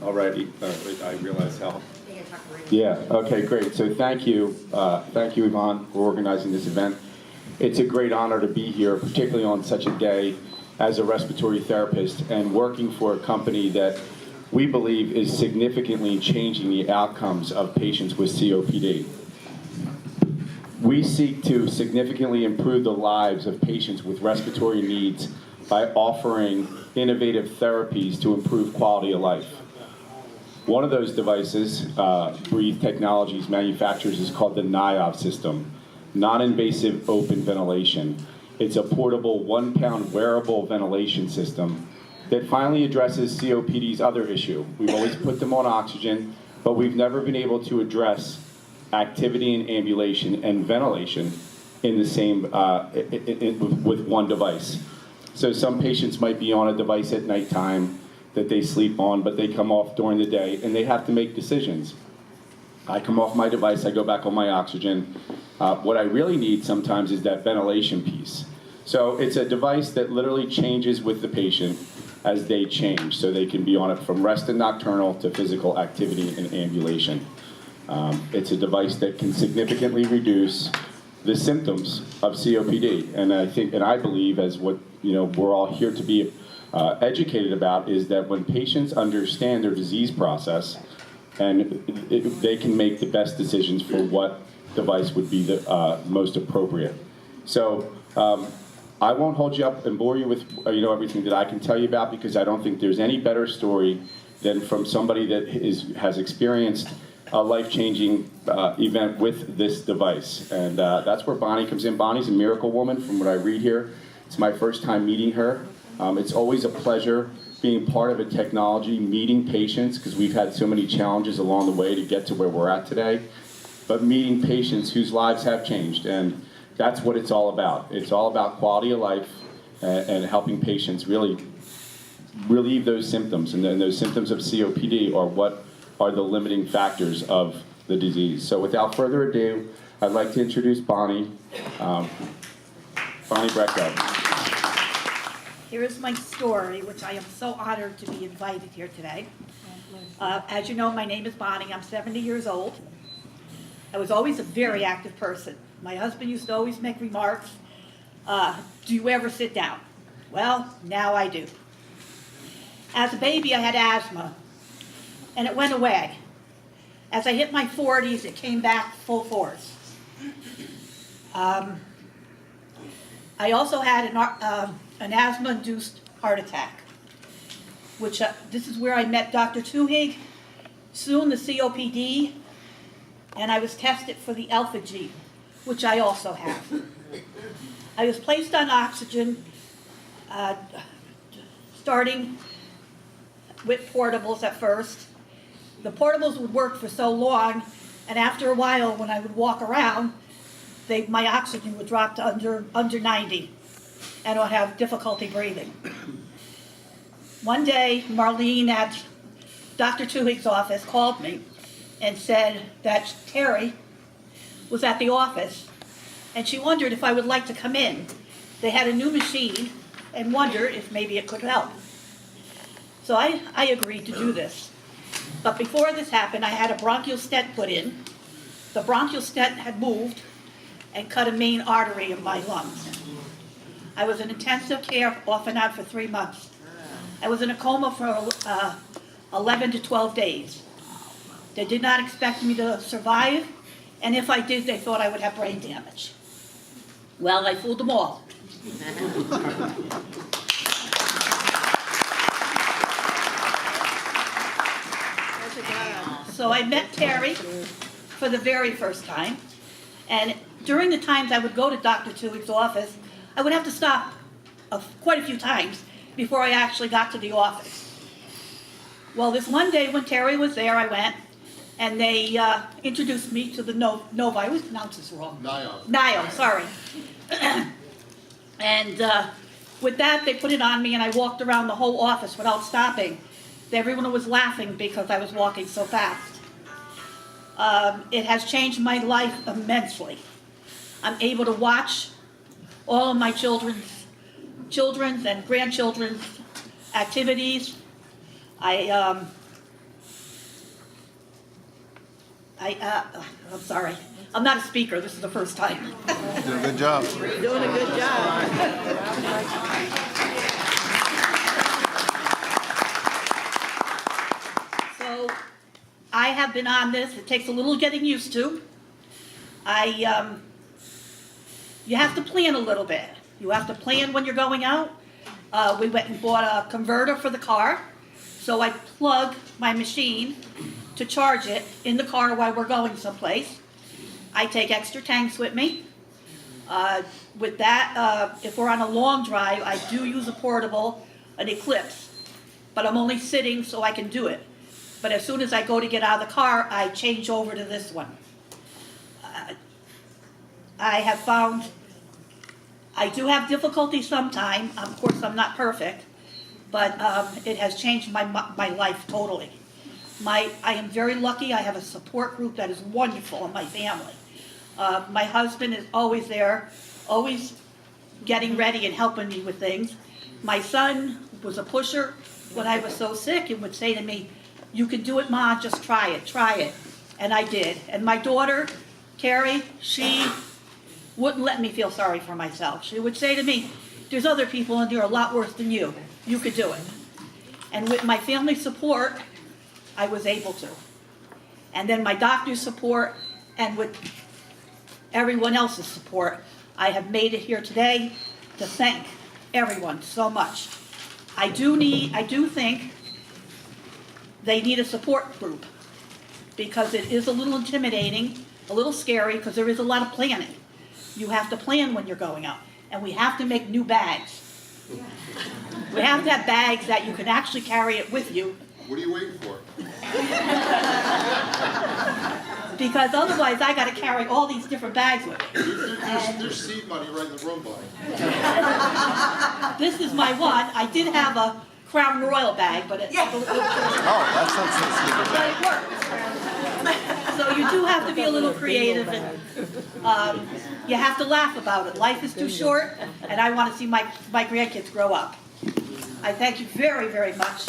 Alrighty, I realize how. Yeah, okay, great. So thank you, Yvonne, for organizing this event. It's a great honor to be here, particularly on such a day as a respiratory therapist and working for a company that we believe is significantly changing the outcomes of patients with COPD. We seek to significantly improve the lives of patients with respiratory needs by offering innovative therapies to improve quality of life. One of those devices, Breathe Technologies manufactures, is called the NIOV system, non-invasive open ventilation. It's a portable 1-pound wearable ventilation system that finally addresses COPD's other issue. We've always put them on oxygen, but we've never been able to address activity and ambulation and ventilation in the same, with one device. So some patients might be on a device at nighttime that they sleep on, but they come off during the day, and they have to make decisions. I come off my device, I go back on my oxygen. What I really need sometimes is that ventilation piece. So it's a device that literally changes with the patient as they change, so they can be on it from rest and nocturnal to physical activity and ambulation. It's a device that can significantly reduce the symptoms of COPD, and I believe, as what we're all here to be educated about, is that when patients understand their disease process, and they can make the best decisions for what device would be the most appropriate. So I won't hold you up and bore you with everything that I can tell you about, because I don't think there's any better story than from somebody that has experienced a life-changing event with this device. And that's where Bonnie comes in. Bonnie's a miracle woman from what I read here. It's my first time meeting her. It's always a pleasure being part of a technology, meeting patients, because we've had so many challenges along the way to get to where we're at today, but meeting patients whose lives have changed, and that's what it's all about. It's all about quality of life and helping patients really relieve those symptoms, and then those symptoms of COPD are what are the limiting factors of the disease. So without further ado, I'd like to introduce Bonnie Bretko. Here is my story, which I am so honored to be invited here today. As you know, my name is Bonnie. I'm 70 years old. I was always a very active person. My husband used to always make remarks, do you ever sit down? Well, now I do. As a baby, I had asthma, and it went away. As I hit my 40s, it came back full force. I also had an asthma-induced heart attack, which this is where I met Dr. Tuhig, soon the COPD, and I was tested for the alpha gene, which I also have. I was placed on oxygen, starting with portables at first. The portables would work for so long, and after a while, when I would walk around, my oxygen would drop to under 90, and I would have difficulty breathing. One day, Marlene at Dr. Tuhig's office called me and said that Terry was at the office, and she wondered if I would like to come in. They had a new machine and wondered if maybe it could help. So I agreed to do this. But before this happened, I had a bronchial stent put in. The bronchial stent had moved and cut a main artery in my lungs. I was in intensive care off and on for 3 months. I was in a coma for 11 to 12 days. They did not expect me to survive, and if I did, they thought I would have brain damage. Well, I fooled them all. So I met Terry for the very first time, and during the times I would go to Dr. Tuhig's office, I would have to stop quite a few times before I actually got to the office. Well, this one day when Terry was there, I went, and they introduced me to the Nova. I always pronounce this wrong. NIO, sorry. And with that, they put it on me, and I walked around the whole office without stopping. Everyone was laughing because I was walking so fast. It has changed my life immensely. I'm able to watch all of my children's and grandchildren's activities. I I'm sorry. I'm not a speaker. This is the first time. Doing a good job. Doing a good job. So I have been on this. It takes a little getting used to. You have to plan a little bit. You have to plan when you're going out. We went and bought a converter for the car. So I plug my machine to charge it in the car while we're going someplace. I take extra tanks with me. With that, if we're on a long drive, I do use a portable, an Eclipse, but I'm only sitting so I can do it. But as soon as I go to get out of the car, I change over to this one. I have found I do have difficulty sometimes. Of course, I'm not perfect, but it has changed my life totally. I am very lucky. I have a support group that is wonderful in my family. My husband is always there, always getting ready and helping me with things. My son was a pusher when I was so sick and would say to me, "You can do it, Ma, just try it. And I did. And my daughter, Carrie, she wouldn't let me feel sorry for myself. She would say to me, "There's other people in there a lot worse than you. You could do it." And with my family support, I was able to. And then my doctor's support, and with everyone else's support, I have made it here today to thank everyone so much. I do think they need a support group, because it is a little intimidating, a little scary, because there is a lot of planning. You have to plan when you're going out, and we have to make new bags. We have to have bags that you can actually carry it with you. What are you waiting for? Because otherwise I got to carry all these different bags with me. There's seed money right in the room, buddy. This is my one. I did have a Crown Royal bag, but it Oh, that's but it works. So you do have to be a little creative, and you have to laugh about it. Life is too short, and I want to see my grandkids grow up. I thank you very, very much.